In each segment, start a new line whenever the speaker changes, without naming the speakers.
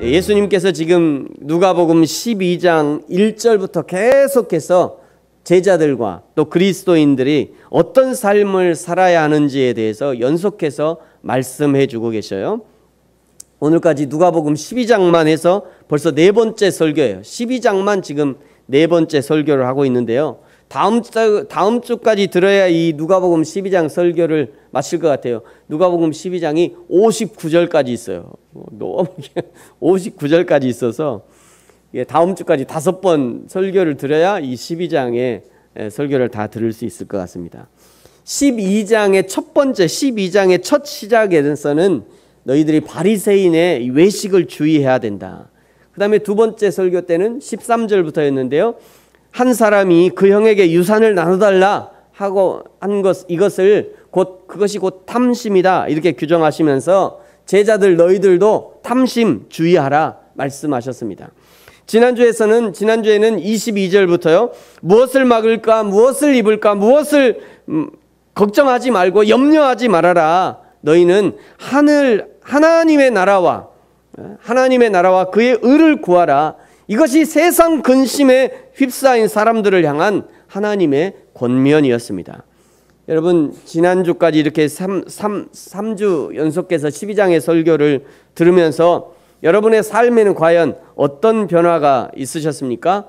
예수님께서 지금 누가복음 12장 1절부터 계속해서 제자들과 또 그리스도인들이 어떤 삶을 살아야 하는지에 대해서 연속해서 말씀해 주고 계셔요. 오늘까지 누가복음 12장만 해서 벌써 네 번째 설교예요. 12장만 지금 네 번째 설교를 하고 있는데요. 다음 주까지 들어야 이 누가복음 12장 설교를 마칠 것 같아요. 누가복음 12장이 59절까지 있어요. 너무 59절까지 있어서 다음 주까지 5번 설교를 들어야 이 12장의 설교를 다 들을 수 있을 것 같습니다. 12장의 첫 번째, 12장의 첫 시작에서는 너희들이 바리새인의 외식을 주의해야 된다. 그 다음에 두 번째 설교 때는 13절부터였는데요. 한 사람이 그 형에게 유산을 나눠달라 하고 한 이것을 그것이 곧 탐심이다 이렇게 규정하시면서 제자들 너희들도 탐심 주의하라 말씀하셨습니다. 지난주에는 22절부터요. 무엇을 막을까 무엇을 입을까 무엇을 걱정하지 말고 염려하지 말아라. 너희는 하나님의 나라와 그의 의를 구하라. 이것이 세상 근심에 휩싸인 사람들을 향한 하나님의 권면이었습니다. 여러분 지난주까지 이렇게 3주 연속해서 12장의 설교를 들으면서 여러분의 삶에는 과연 어떤 변화가 있으셨습니까?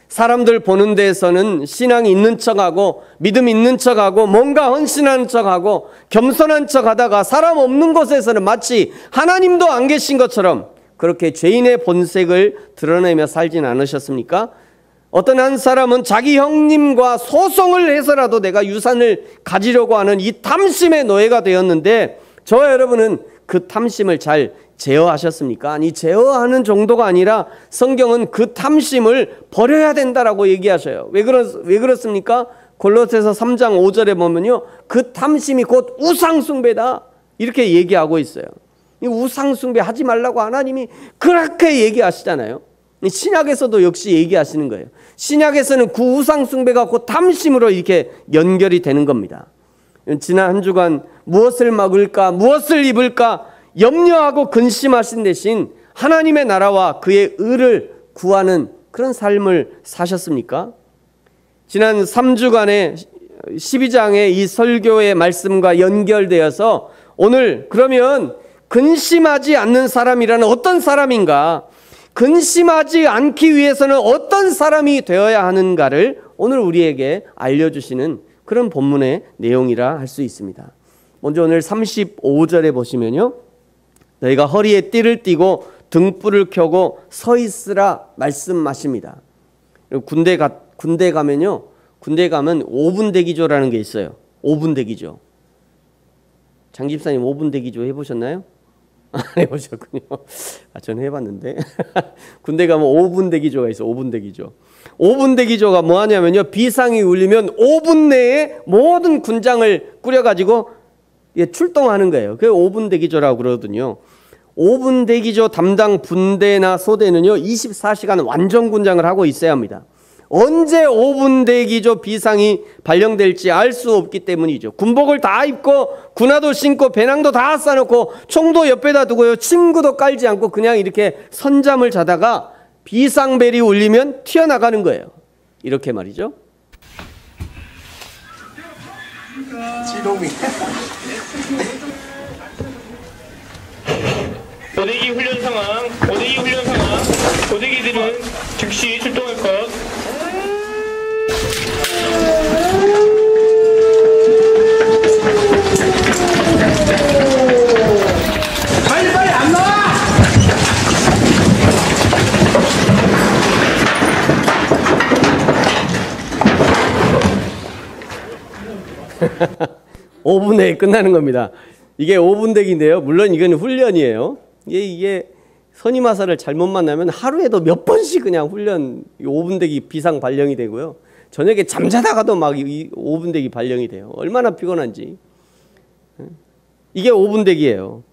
사람들 보는 데에서는 신앙이 있는 척하고 믿음 있는 척하고 뭔가 헌신하는 척하고 겸손한 척하다가 사람 없는 곳에서는 마치 하나님도 안 계신 것처럼 그렇게 죄인의 본색을 드러내며 살진 않으셨습니까? 어떤 한 사람은 자기 형님과 소송을 해서라도 내가 유산을 가지려고 하는 이 탐심의 노예가 되었는데 저와 여러분은 그 탐심을 잘 제어하셨습니까? 아니 제어하는 정도가 아니라 성경은 그 탐심을 버려야 된다라고 얘기하셔요. 왜 그렇습니까? 골로새서 3장 5절에 보면요. 그 탐심이 곧 우상숭배다 이렇게 얘기하고 있어요. 이 우상숭배 하지 말라고 하나님이 그렇게 얘기하시잖아요. 신약에서도 역시 얘기하시는 거예요. 신약에서는 그 우상숭배가 곧 탐심으로 이렇게 연결이 되는 겁니다. 지난 한 주간 무엇을 막을까 무엇을 입을까 염려하고 근심하신 대신 하나님의 나라와 그의 의를 구하는 그런 삶을 사셨습니까? 지난 3주간의 12장의 이 설교의 말씀과 연결되어서 오늘 그러면 근심하지 않는 사람이라는 어떤 사람인가, 근심하지 않기 위해서는 어떤 사람이 되어야 하는가를 오늘 우리에게 알려주시는 그런 본문의 내용이라 할 수 있습니다. 먼저 오늘 35절에 보시면요. 너희가 허리에 띠를 띠고 등불을 켜고 서 있으라 말씀하십니다. 군대 가면요. 군대 가면 5분 대기조라는 게 있어요. 5분 대기조. 장 집사님 5분 대기조 해보셨나요? 안 해보셨군요. 저는 해봤는데 군대 가면 5분 대기조가 있어요. 5분 대기조. 5분 대기조가 뭐 하냐면요. 비상이 울리면 5분 내에 모든 군장을 꾸려가지고 출동하는 거예요. 그게 5분 대기조라고 그러거든요. 5분 대기조 담당 분대나 소대는요 24시간 완전 군장을 하고 있어야 합니다. 언제 5분 대기조 비상이 발령될지 알 수 없기 때문이죠. 군복을 다 입고 군화도 신고 배낭도 다 싸놓고 총도 옆에다 두고요 침구도 깔지 않고 그냥 이렇게 선잠을 자다가 비상벨이 울리면 튀어나가는 거예요. 이렇게 말이죠.
지동이 고데기 훈련 상황, 고데기들은 즉시 출동할 것. 빨리 안 나와!
5분 내에 끝나는 겁니다. 이게 5분 대기인데요. 물론 이건 훈련이에요. 이게 선임하사를 잘못 만나면 하루에도 몇 번씩 그냥 훈련 5분 대기 비상 발령이 되고요. 저녁에 잠자다가도 막 5분 대기 발령이 돼요. 얼마나 피곤한지. 이게 5분 대기예요.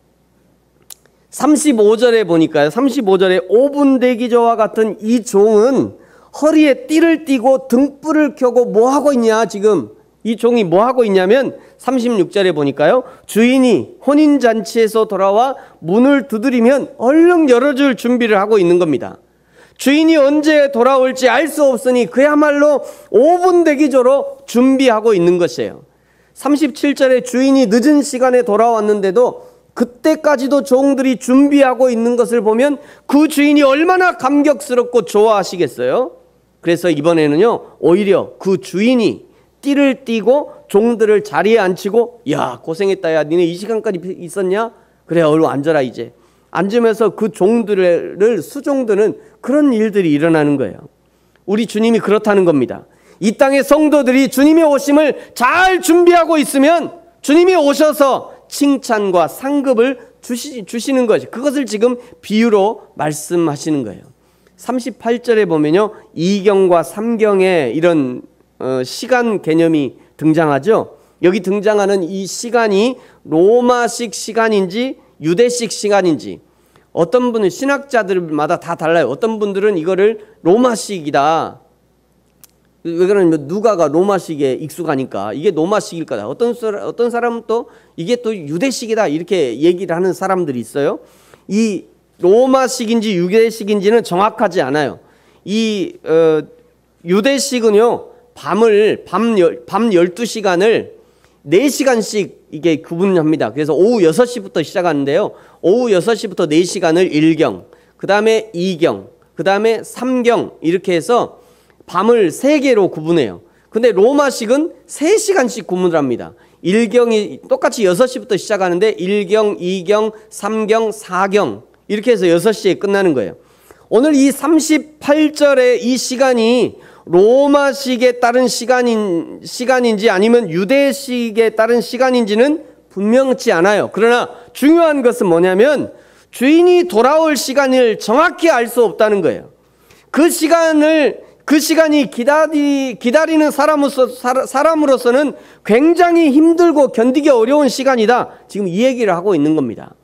35절에 보니까요. 35절에 5분 대기조와 같은 이 종은 허리에 띠를 띠고 등불을 켜고 뭐 하고 있냐 지금 이 종이 뭐 하고 있냐면 36절에 보니까요. 주인이 혼인잔치에서 돌아와 문을 두드리면 얼른 열어줄 준비를 하고 있는 겁니다. 주인이 언제 돌아올지 알 수 없으니 그야말로 5분 대기조로 준비하고 있는 것이에요. 37절에 주인이 늦은 시간에 돌아왔는데도 그때까지도 종들이 준비하고 있는 것을 보면 그 주인이 얼마나 감격스럽고 좋아하시겠어요? 그래서 이번에는요, 오히려 그 주인이 띠를 띠고 종들을 자리에 앉히고, 야, 고생했다. 야, 니네 이 시간까지 있었냐? 그래, 얼른 앉아라 이제. 앉으면서 그 종들을 수종드는 그런 일들이 일어나는 거예요. 우리 주님이 그렇다는 겁니다. 이 땅의 성도들이 주님의 오심을 잘 준비하고 있으면 주님이 오셔서 칭찬과 상급을 주시는 거죠. 그것을 지금 비유로 말씀하시는 거예요. 38절에 보면요, 2경과 3경에 이런 시간 개념이 등장하죠. 여기 등장하는 이 시간이 로마식 시간인지 유대식 시간인지, 어떤 분은 신학자들마다 다 달라요. 어떤 분들은 이거를 로마식이다. 왜 그러냐면 누가가 로마식에 익숙하니까 이게 로마식일 거다. 어떤 사람은 또 이게 또 유대식이다 이렇게 얘기를 하는 사람들이 있어요. 이 로마식인지 유대식인지는 정확하지 않아요. 이 유대식은요, 밤 12시간을 4시간씩 이게 구분합니다. 그래서 오후 6시부터 시작하는데요. 오후 6시부터 4시간을 1경, 그 다음에 2경, 그 다음에 3경 이렇게 해서 밤을 3개로 구분해요. 근데 로마식은 3시간씩 구분을 합니다. 1경이 똑같이 6시부터 시작하는데 1경, 2경, 3경, 4경 이렇게 해서 6시에 끝나는 거예요. 오늘 이 38절의 이 시간이 로마식에 따른 시간인지 아니면 유대식에 따른 시간인지는 분명치 않아요. 그러나 중요한 것은 뭐냐면 주인이 돌아올 시간을 정확히 알 수 없다는 거예요. 그 시간이 기다리는 사람으로서는 굉장히 힘들고 견디기 어려운 시간이다. 지금 이 얘기를 하고 있는 겁니다.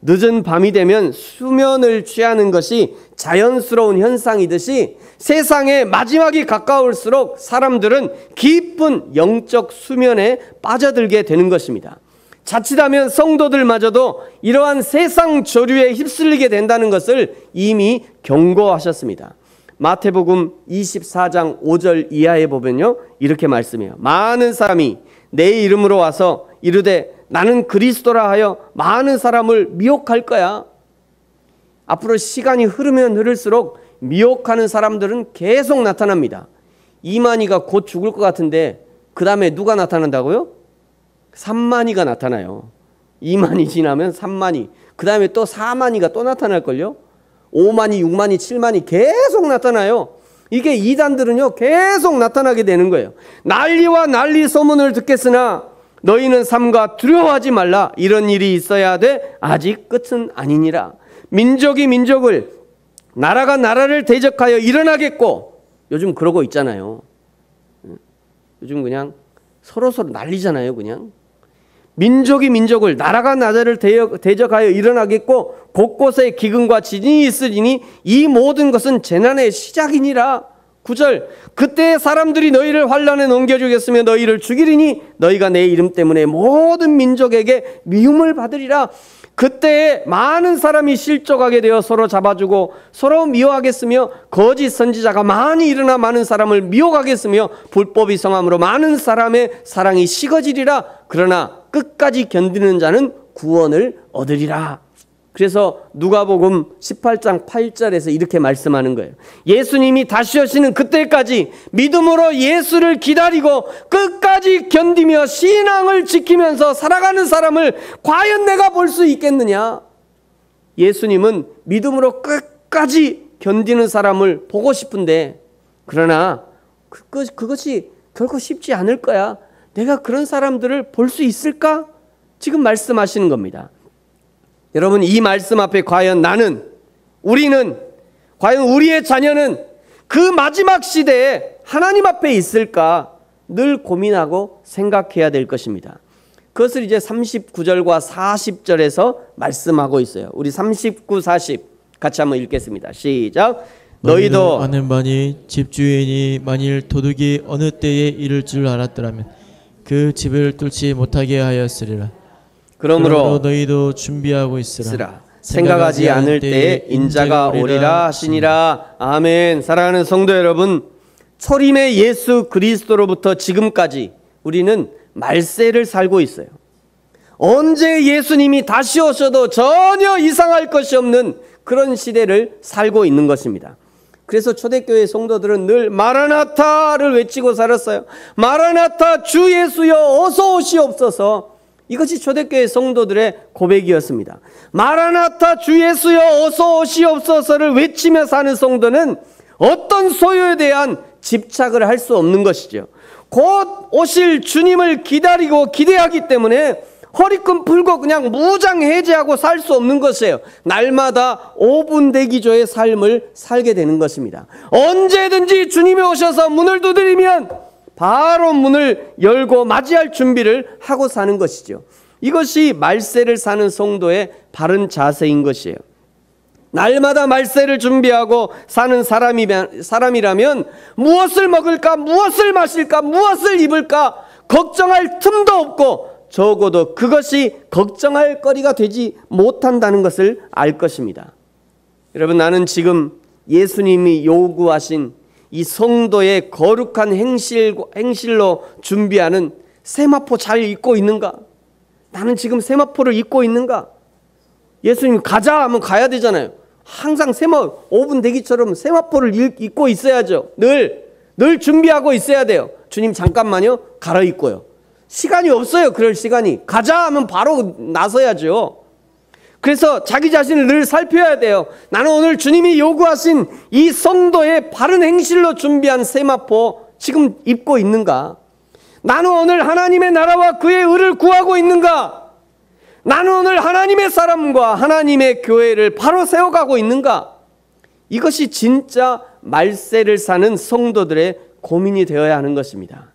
늦은 밤이 되면 수면을 취하는 것이 자연스러운 현상이듯이 세상의 마지막이 가까울수록 사람들은 깊은 영적 수면에 빠져들게 되는 것입니다. 자칫하면 성도들마저도 이러한 세상 조류에 휩쓸리게 된다는 것을 이미 경고하셨습니다. 마태복음 24장 5절 이하에 보면요, 이렇게 말씀해요. 많은 사람이 내 이름으로 와서 이르되 나는 그리스도라 하여 많은 사람을 미혹할 거야. 앞으로 시간이 흐르면 흐를수록 미혹하는 사람들은 계속 나타납니다. 이만희가 곧 죽을 것 같은데 그 다음에 누가 나타난다고요? 3만희가 나타나요. 2만희 지나면 3만희, 그 다음에 또 4만희가 또 나타날걸요. 5만희, 6만희, 7만희 계속 나타나요. 이게 이단들은요 계속 나타나게 되는 거예요. 난리와 난리 소문을 듣겠으나 너희는 삼가 두려워하지 말라. 이런 일이 있어야 돼. 아직 끝은 아니니라. 민족이 민족을, 나라가 나라를 대적하여 일어나겠고, 요즘 그러고 있잖아요. 요즘 그냥 서로 난리잖아요. 그냥 민족이 민족을, 나라가 나라를 대적하여 일어나겠고 곳곳에 기근과 지진이 있으리니 이 모든 것은 재난의 시작이니라. 9절, 그때 사람들이 너희를 환난에 넘겨주겠으며 너희를 죽이리니 너희가 내 이름 때문에 모든 민족에게 미움을 받으리라. 그때 많은 사람이 실족하게 되어 서로 잡아주고 서로 미워하겠으며 거짓 선지자가 많이 일어나 많은 사람을 미혹하겠으며 불법이 성함으로 많은 사람의 사랑이 식어지리라. 그러나 끝까지 견디는 자는 구원을 얻으리라. 그래서 누가복음 18장 8절에서 이렇게 말씀하는 거예요. 예수님이 다시 오시는 그때까지 믿음으로 예수를 기다리고 끝까지 견디며 신앙을 지키면서 살아가는 사람을 과연 내가 볼 수 있겠느냐? 예수님은 믿음으로 끝까지 견디는 사람을 보고 싶은데, 그러나 그것이 결코 쉽지 않을 거야. 내가 그런 사람들을 볼 수 있을까? 지금 말씀하시는 겁니다. 여러분, 이 말씀 앞에 과연 우리는, 과연 우리의 자녀는 그 마지막 시대에 하나님 앞에 있을까 늘 고민하고 생각해야 될 것입니다. 그것을 이제 39절과 40절에서 말씀하고 있어요. 우리 39, 40 같이 한번 읽겠습니다. 시작. 너희도
아는 바니 집주인이 만일 도둑이 어느 때에 이를 줄 알았더라면 그 집을 뚫지 못하게 하였으리라.
그러므로
너희도 준비하고 있으라.
생각하지 않을 때에 인자가 오리라 하시니라. 아멘. 사랑하는 성도 여러분, 초림의 예수 그리스도로부터 지금까지 우리는 말세를 살고 있어요. 언제 예수님이 다시 오셔도 전혀 이상할 것이 없는 그런 시대를 살고 있는 것입니다. 그래서 초대교회 성도들은 늘 마라나타를 외치고 살았어요. 마라나타, 주 예수여 어서 오시옵소서. 이것이 초대교회 성도들의 고백이었습니다. 마라나타, 주 예수여 어서 오시옵소서를 외치며 사는 성도는 어떤 소요에 대한 집착을 할 수 없는 것이죠. 곧 오실 주님을 기다리고 기대하기 때문에 허리끈 풀고 그냥 무장해제하고 살 수 없는 것이에요. 날마다 5분 대기조의 삶을 살게 되는 것입니다. 언제든지 주님이 오셔서 문을 두드리면 바로 문을 열고 맞이할 준비를 하고 사는 것이죠. 이것이 말세를 사는 성도의 바른 자세인 것이에요. 날마다 말세를 준비하고 사는 사람이라면 무엇을 먹을까, 무엇을 마실까, 무엇을 입을까 걱정할 틈도 없고 적어도 그것이 걱정할 거리가 되지 못한다는 것을 알 것입니다. 여러분, 나는 지금 예수님이 요구하신 이 성도의 거룩한 행실로 준비하는 세마포 잘 입고 있는가? 나는 지금 세마포를 입고 있는가? 예수님 가자 하면 가야 되잖아요. 항상 5분 대기처럼 세마포를 입고 있어야죠. 늘 준비하고 있어야 돼요. 주님 잠깐만요, 갈아입고요. 시간이 없어요. 그럴 시간이. 가자 하면 바로 나서야죠. 그래서 자기 자신을 늘 살펴야 돼요. 나는 오늘 주님이 요구하신 이 성도의 바른 행실로 준비한 세마포 지금 입고 있는가? 나는 오늘 하나님의 나라와 그의 의를 구하고 있는가? 나는 오늘 하나님의 사람과 하나님의 교회를 바로 세워가고 있는가? 이것이 진짜 말세를 사는 성도들의 고민이 되어야 하는 것입니다.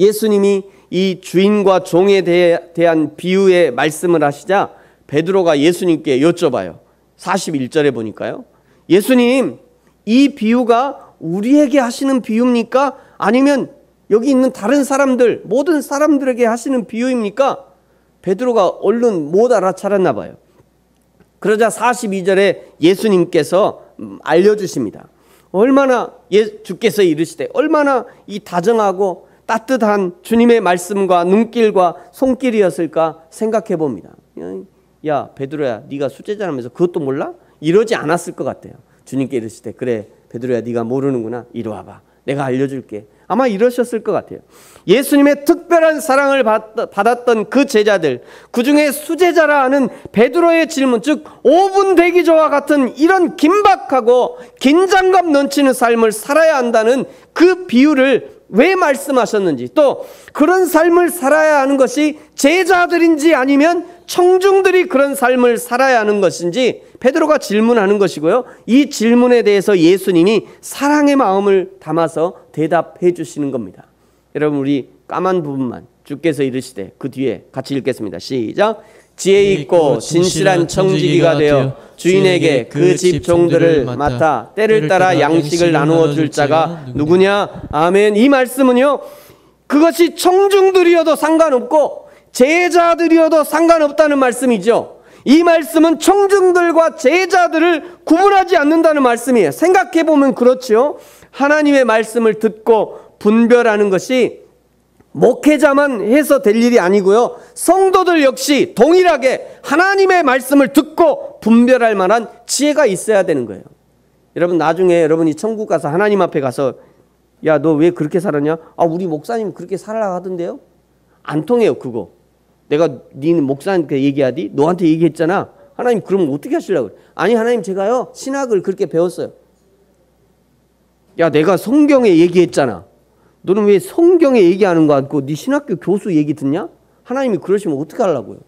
예수님이 이 주인과 종에 대한 비유의 말씀을 하시자 베드로가 예수님께 여쭤봐요. 41절에 보니까요. 예수님, 이 비유가 우리에게 하시는 비유입니까? 아니면 여기 있는 다른 사람들, 모든 사람들에게 하시는 비유입니까? 베드로가 얼른 못 알아차렸나 봐요. 그러자 42절에 예수님께서 알려주십니다. 얼마나 주께서 이르시되 얼마나 이 다정하고 따뜻한 주님의 말씀과 눈길과 손길이었을까 생각해 봅니다. 야 베드로야, 네가 수제자라면서 그것도 몰라? 이러지 않았을 것 같아요. 주님께 이르시되 그래 베드로야, 네가 모르는구나. 이리 와봐, 내가 알려줄게. 아마 이러셨을 것 같아요. 예수님의 특별한 사랑을 받았던 그 제자들, 그 중에 수제자라 하는 베드로의 질문, 즉 5분 대기조와 같은 이런 긴박하고 긴장감 넘치는 삶을 살아야 한다는 그 비유를 왜 말씀하셨는지, 또 그런 삶을 살아야 하는 것이 제자들인지 아니면 청중들이 그런 삶을 살아야 하는 것인지 베드로가 질문하는 것이고요. 이 질문에 대해서 예수님이 사랑의 마음을 담아서 대답해 주시는 겁니다. 여러분, 우리 까만 부분만 주께서 이르시되 그 뒤에 같이 읽겠습니다. 시작. 지혜 있고 진실한 청지기가 되어 주인에게 그 집 종들을 맡아 때를 따라 양식을 나누어 줄 자가 누구냐? 아멘. 이 말씀은요, 그것이 청중들이어도 상관없고 제자들이어도 상관없다는 말씀이죠. 이 말씀은 청중들과 제자들을 구분하지 않는다는 말씀이에요. 생각해보면 그렇죠. 하나님의 말씀을 듣고 분별하는 것이 목회자만 해서 될 일이 아니고요, 성도들 역시 동일하게 하나님의 말씀을 듣고 분별할 만한 지혜가 있어야 되는 거예요. 여러분, 나중에 여러분이 천국 가서 하나님 앞에 가서 야, 너 왜 그렇게 살았냐? 아, 우리 목사님 그렇게 살아라 하던데요? 안 통해요. 그거 내가 네 목사님께 얘기하디? 너한테 얘기했잖아. 하나님 그러면 어떻게 하시려고 그래? 아니, 하나님 제가요 신학을 그렇게 배웠어요. 야, 내가 성경에 얘기했잖아. 너는 왜 성경에 얘기하는 거 않고 네 신학교 교수 얘기 듣냐? 하나님이 그러시면 어떻게 하려고요?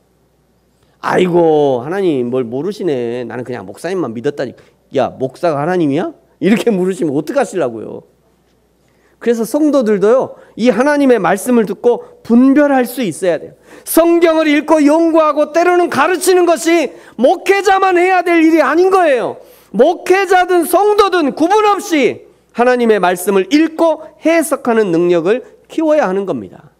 아이고, 하나님 뭘 모르시네. 나는 그냥 목사님만 믿었다니. 야, 목사가 하나님이야? 이렇게 물으시면 어떻게 하시려고요? 그래서 성도들도요, 이 하나님의 말씀을 듣고 분별할 수 있어야 돼요. 성경을 읽고 연구하고 때로는 가르치는 것이 목회자만 해야 될 일이 아닌 거예요. 목회자든 성도든 구분 없이 하나님의 말씀을 읽고 해석하는 능력을 키워야 하는 겁니다.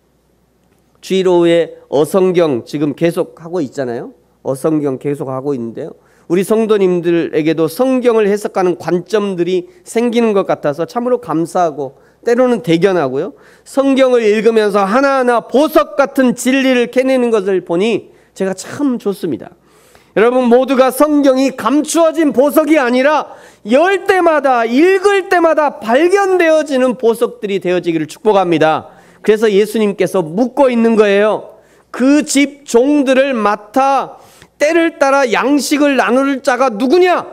주일 오후에 어성경 지금 계속 하고 있잖아요. 어성경 계속 하고 있는데요. 우리 성도님들에게도 성경을 해석하는 관점들이 생기는 것 같아서 참으로 감사하고 때로는 대견하고요. 성경을 읽으면서 하나하나 보석 같은 진리를 캐내는 것을 보니 제가 참 좋습니다. 여러분 모두가 성경이 감추어진 보석이 아니라 열 때마다 읽을 때마다 발견되어지는 보석들이 되어지기를 축복합니다. 그래서 예수님께서 묻고 있는 거예요. 그 집 종들을 맡아 때를 따라 양식을 나눌 자가 누구냐?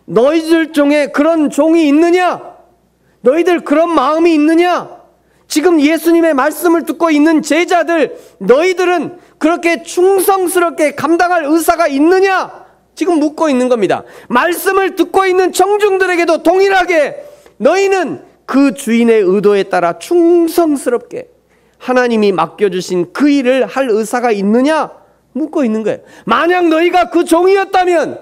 너희들 중에 그런 종이 있느냐? 너희들 그런 마음이 있느냐? 지금 예수님의 말씀을 듣고 있는 제자들, 너희들은 그렇게 충성스럽게 감당할 의사가 있느냐? 지금 묻고 있는 겁니다. 말씀을 듣고 있는 청중들에게도 동일하게 너희는 그 주인의 의도에 따라 충성스럽게 하나님이 맡겨주신 그 일을 할 의사가 있느냐? 묻고 있는 거예요. 만약 너희가 그 종이었다면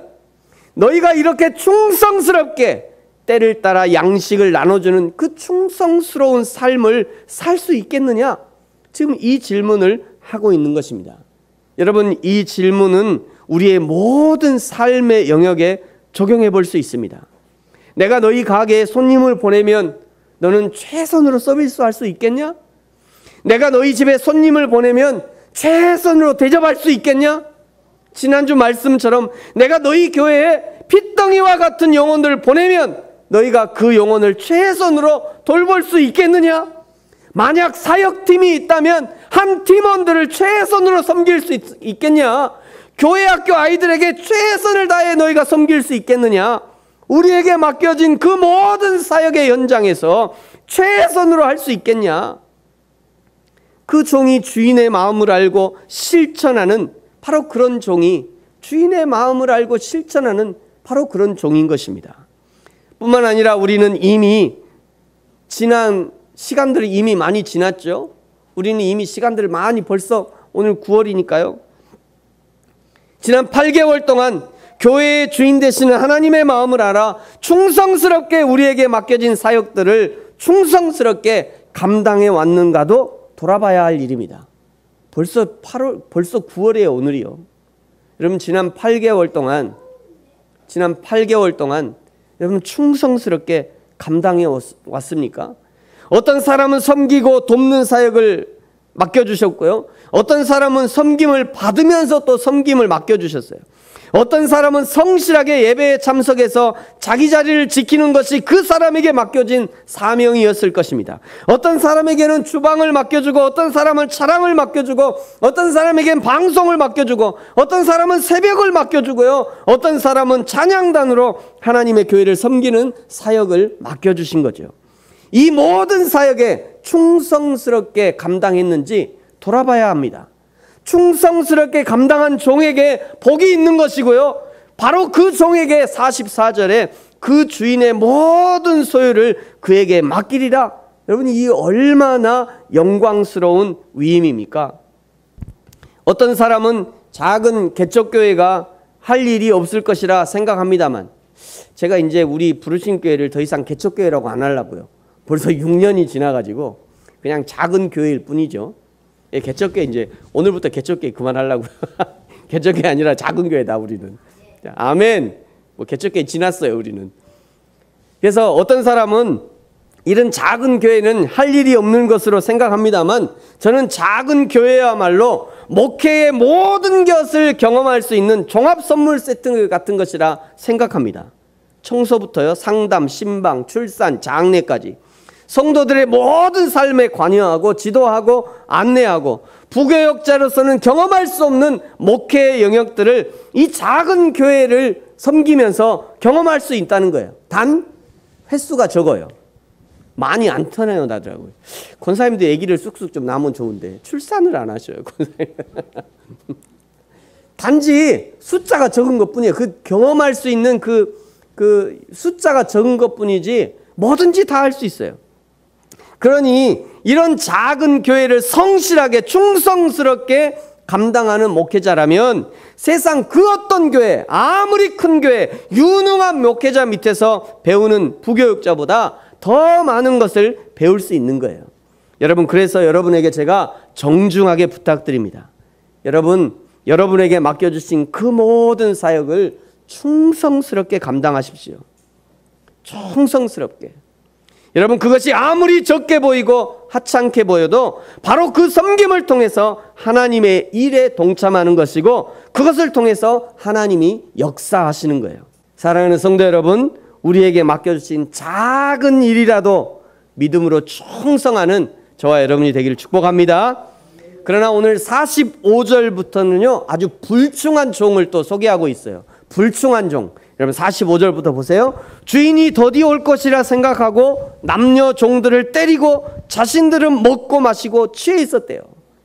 너희가 이렇게 충성스럽게 때를 따라 양식을 나눠주는 그 충성스러운 삶을 살 수 있겠느냐? 지금 이 질문을 하고 있는 것입니다. 여러분 이 질문은 우리의 모든 삶의 영역에 적용해 볼 수 있습니다. 내가 너희 가게에 손님을 보내면 너는 최선으로 서비스할 수 있겠냐? 내가 너희 집에 손님을 보내면 최선으로 대접할 수 있겠냐? 지난주 말씀처럼 내가 너희 교회에 핏덩이와 같은 영혼들을 보내면 너희가 그 영혼을 최선으로 돌볼 수 있겠느냐? 만약 사역팀이 있다면 한 팀원들을 최선으로 섬길 수 있겠냐? 교회 학교 아이들에게 최선을 다해 너희가 섬길 수 있겠느냐? 우리에게 맡겨진 그 모든 사역의 현장에서 최선으로 할 수 있겠냐? 그 종이 주인의 마음을 알고 실천하는 바로 그런 종이 주인의 마음을 알고 실천하는 바로 그런 종인 것입니다. 뿐만 아니라 우리는 이미 지난 시간들이 이미 많이 지났죠. 우리는 이미 시간들을 많이 벌써 오늘 9월이니까요. 지난 8개월 동안 교회의 주인 되시는 하나님의 마음을 알아 충성스럽게 우리에게 맡겨진 사역들을 충성스럽게 감당해 왔는가도 돌아봐야 할 일입니다. 벌써 9월이에요, 오늘이요. 여러분 지난 8개월 동안 여러분 충성스럽게 감당해 왔습니까? 어떤 사람은 섬기고 돕는 사역을 맡겨주셨고요. 어떤 사람은 섬김을 받으면서 또 섬김을 맡겨주셨어요. 어떤 사람은 성실하게 예배에 참석해서 자기 자리를 지키는 것이 그 사람에게 맡겨진 사명이었을 것입니다. 어떤 사람에게는 주방을 맡겨주고, 어떤 사람은 차량을 맡겨주고, 어떤 사람에게는 방송을 맡겨주고, 어떤 사람은 새벽을 맡겨주고요. 어떤 사람은 찬양단으로 하나님의 교회를 섬기는 사역을 맡겨주신 거죠. 이 모든 사역에 충성스럽게 감당했는지 돌아봐야 합니다. 충성스럽게 감당한 종에게 복이 있는 것이고요. 바로 그 종에게 44절에 그 주인의 모든 소유를 그에게 맡기리라. 여러분 이 얼마나 영광스러운 위임입니까? 어떤 사람은 작은 개척교회가 할 일이 없을 것이라 생각합니다만 제가 이제 우리 부르신 교회를 더 이상 개척교회라고 안 하려고요. 벌써 6년이 지나가지고 그냥 작은 교회일 뿐이죠. 예, 개척교회 이제 오늘부터 개척교회 그만하려고요. 개척교회 아니라 작은 교회다 우리는. 아멘. 뭐 개척교회 지났어요 우리는. 그래서 어떤 사람은 이런 작은 교회는 할 일이 없는 것으로 생각합니다만 저는 작은 교회야말로 목회의 모든 것을 경험할 수 있는 종합 선물 세트 같은 것이라 생각합니다. 청소부터요, 상담, 신방, 출산, 장례까지 성도들의 모든 삶에 관여하고 지도하고 안내하고 부교역자로서는 경험할 수 없는 목회의 영역들을 이 작은 교회를 섬기면서 경험할 수 있다는 거예요. 단 횟수가 적어요. 많이 안 태어나더라고요. 권사님도 얘기를 쑥쑥 좀 나면 좋은데 출산을 안 하셔요. 권사님. 단지 숫자가 적은 것뿐이에요. 그 경험할 수 있는 그 숫자가 적은 것뿐이지 뭐든지 다 할 수 있어요. 그러니 이런 작은 교회를 성실하게 충성스럽게 감당하는 목회자라면 세상 그 어떤 교회, 아무리 큰 교회, 유능한 목회자 밑에서 배우는 부교육자보다 더 많은 것을 배울 수 있는 거예요. 여러분, 그래서 여러분에게 제가 정중하게 부탁드립니다. 여러분에게 맡겨주신 그 모든 사역을 충성스럽게 감당하십시오. 충성스럽게. 여러분, 그것이 아무리 적게 보이고 하찮게 보여도 바로 그 섬김을 통해서 하나님의 일에 동참하는 것이고, 그것을 통해서 하나님이 역사하시는 거예요. 사랑하는 성도 여러분, 우리에게 맡겨주신 작은 일이라도 믿음으로 충성하는 저와 여러분이 되기를 축복합니다. 그러나 오늘 45절부터는요, 아주 불충한 종을 또 소개하고 있어요. 불충한 종. 여러분 45절부터 보세요. 주인이 더디 올 것이라 생각하고 남녀 종들을 때리고 자신들은 먹고 마시고 취해 있었대요.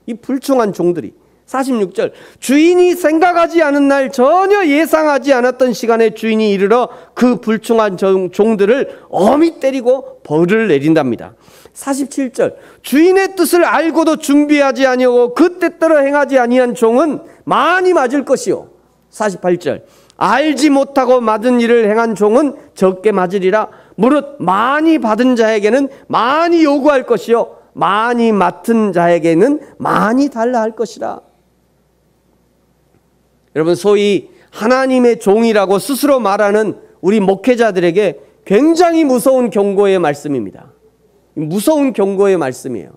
이 불충한 종들이. 46절, 주인이 생각하지 않은 날, 전혀 예상하지 않았던 시간에 주인이 이르러 그 불충한 종들을 엄히 때리고 벌을 내린답니다. 47절, 주인의 뜻을 알고도 준비하지 아니하고 그 때대로 행하지 아니한 종은 많이 맞을 것이요. 48절, 알지 못하고 맞은 일을 행한 종은 적게 맞으리라. 무릇 많이 받은 자에게는 많이 요구할 것이요 많이 맡은 자에게는 많이 달라 할 것이라. 여러분, 소위 하나님의 종이라고 스스로 말하는 우리 목회자들에게 굉장히 무서운 경고의 말씀입니다. 무서운 경고의 말씀이에요.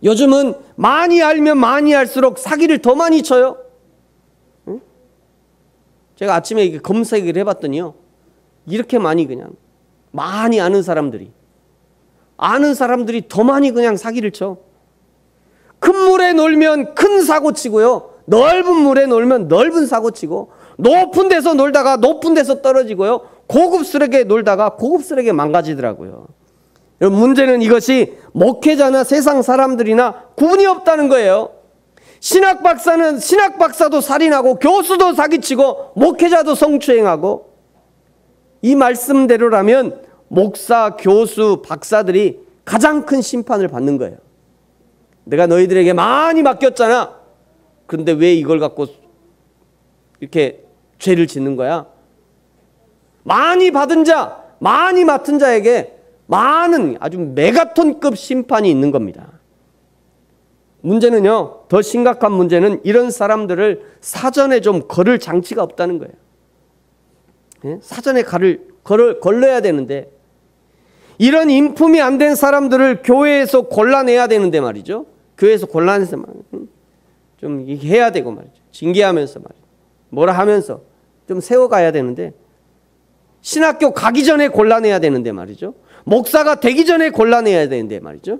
요즘은 많이 알면 많이 알수록 사기를 더 많이 쳐요. 응? 제가 아침에 검색을 해봤더니요, 이렇게 많이 그냥 많이 아는 사람들이 더 많이 그냥 사기를 쳐. 큰 물에 놀면 큰 사고 치고요, 넓은 물에 놀면 넓은 사고 치고, 높은 데서 놀다가 높은 데서 떨어지고요, 고급스럽게 놀다가 고급스럽게 망가지더라고요. 문제는 이것이 목회자나 세상 사람들이나 구분이 없다는 거예요. 신학 박사도 살인하고, 교수도 사기치고, 목회자도 성추행하고. 이 말씀대로라면 목사, 교수, 박사들이 가장 큰 심판을 받는 거예요. 내가 너희들에게 많이 맡겼잖아. 그런데 왜 이걸 갖고 이렇게 죄를 짓는 거야? 많이 받은 자, 많이 맡은 자에게 많은 아주 메가톤급 심판이 있는 겁니다. 문제는요, 더 심각한 문제는 이런 사람들을 사전에 좀 걸을 장치가 없다는 거예요. 예? 사전에 걸러야 되는데, 이런 인품이 안 된 사람들을 교회에서 골라내야 되는데 말이죠. 교회에서 골라내서 좀 해야 되고 말이죠. 징계하면서 말이죠. 뭐라 하면서 좀 세워가야 되는데, 신학교 가기 전에 골라내야 되는데 말이죠. 목사가 되기 전에 골라내야 되는데 말이죠.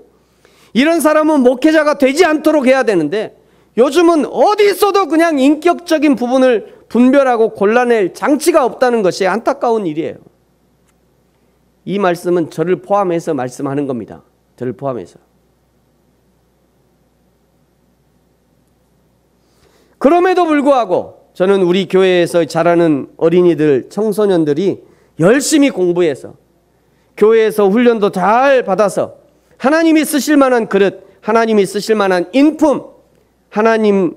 이런 사람은 목회자가 되지 않도록 해야 되는데, 요즘은 어디 있어도 그냥 인격적인 부분을 분별하고 골라낼 장치가 없다는 것이 안타까운 일이에요. 이 말씀은 저를 포함해서 말씀하는 겁니다. 저를 포함해서. 그럼에도 불구하고 저는 우리 교회에서 자라는 어린이들, 청소년들이 열심히 공부해서 교회에서 훈련도 잘 받아서 하나님이 쓰실 만한 그릇, 하나님이 쓰실 만한 인품, 하나님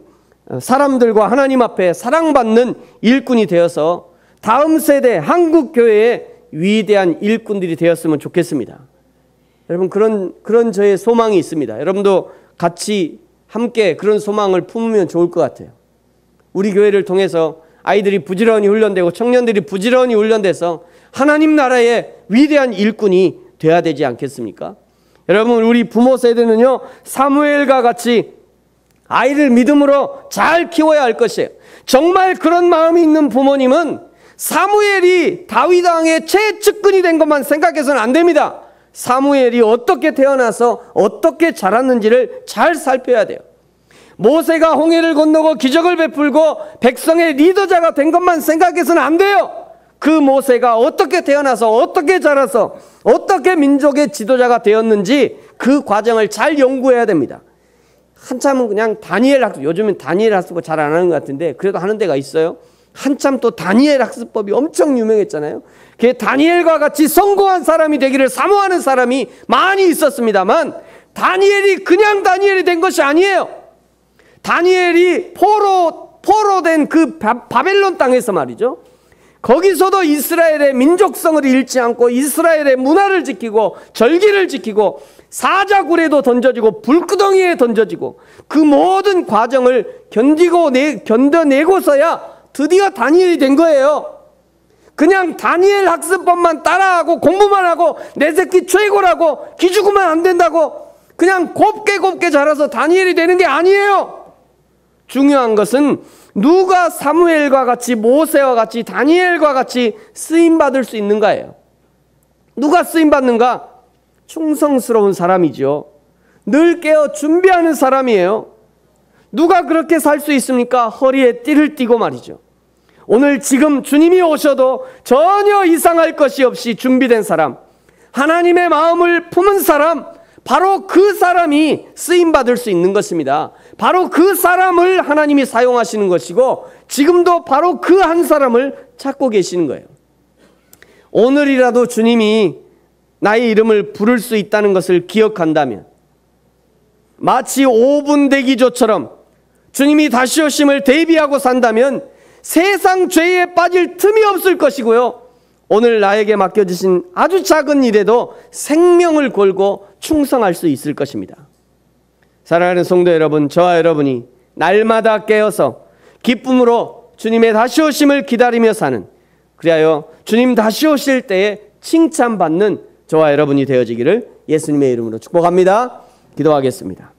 사람들과 하나님 앞에 사랑받는 일꾼이 되어서 다음 세대 한국 교회의 위대한 일꾼들이 되었으면 좋겠습니다. 여러분, 그런 저의 소망이 있습니다. 여러분도 같이 함께 그런 소망을 품으면 좋을 것 같아요. 우리 교회를 통해서 아이들이 부지런히 훈련되고 청년들이 부지런히 훈련돼서 하나님 나라의 위대한 일꾼이 돼야 되지 않겠습니까? 여러분, 우리 부모 세대는요, 사무엘과 같이 아이를 믿음으로 잘 키워야 할 것이에요. 정말 그런 마음이 있는 부모님은 사무엘이 다윗 왕의 최측근이 된 것만 생각해서는 안 됩니다. 사무엘이 어떻게 태어나서 어떻게 자랐는지를 잘 살펴야 돼요. 모세가 홍해를 건너고 기적을 베풀고 백성의 리더자가 된 것만 생각해서는 안 돼요. 그 모세가 어떻게 태어나서 어떻게 자라서 어떻게 민족의 지도자가 되었는지 그 과정을 잘 연구해야 됩니다. 한참은 그냥 다니엘 학습, 요즘은 다니엘 학습을 잘 안 하는 것 같은데 그래도 하는 데가 있어요. 한참 또 다니엘 학습법이 엄청 유명했잖아요. 그 다니엘과 같이 성공한 사람이 되기를 사모하는 사람이 많이 있었습니다만, 다니엘이 그냥 다니엘이 된 것이 아니에요. 다니엘이 포로된 그 바벨론 땅에서 말이죠, 거기서도 이스라엘의 민족성을 잃지 않고 이스라엘의 문화를 지키고 절기를 지키고 사자굴에도 던져지고 불구덩이에 던져지고 그 모든 과정을 견뎌내고서야 드디어 다니엘이 된 거예요. 그냥 다니엘 학습법만 따라하고 공부만 하고 내 새끼 최고라고 기죽으면 안 된다고 그냥 곱게 자라서 다니엘이 되는 게 아니에요. 중요한 것은 누가 사무엘과 같이 모세와 같이 다니엘과 같이 쓰임받을 수 있는가예요. 누가 쓰임받는가? 충성스러운 사람이죠. 늘 깨어 준비하는 사람이에요. 누가 그렇게 살 수 있습니까? 허리에 띠를 띠고 말이죠. 오늘 지금 주님이 오셔도 전혀 이상할 것이 없이 준비된 사람, 하나님의 마음을 품은 사람, 바로 그 사람이 쓰임받을 수 있는 것입니다. 바로 그 사람을 하나님이 사용하시는 것이고 지금도 바로 그 한 사람을 찾고 계시는 거예요. 오늘이라도 주님이 나의 이름을 부를 수 있다는 것을 기억한다면 마치 5분 대기조처럼 주님이 다시 오심을 대비하고 산다면 세상 죄에 빠질 틈이 없을 것이고요. 오늘 나에게 맡겨주신 아주 작은 일에도 생명을 걸고 충성할 수 있을 것입니다. 사랑하는 성도 여러분, 저와 여러분이 날마다 깨어서 기쁨으로 주님의 다시 오심을 기다리며 사는, 그리하여 주님 다시 오실 때에 칭찬받는 저와 여러분이 되어지기를 예수님의 이름으로 축복합니다. 기도하겠습니다.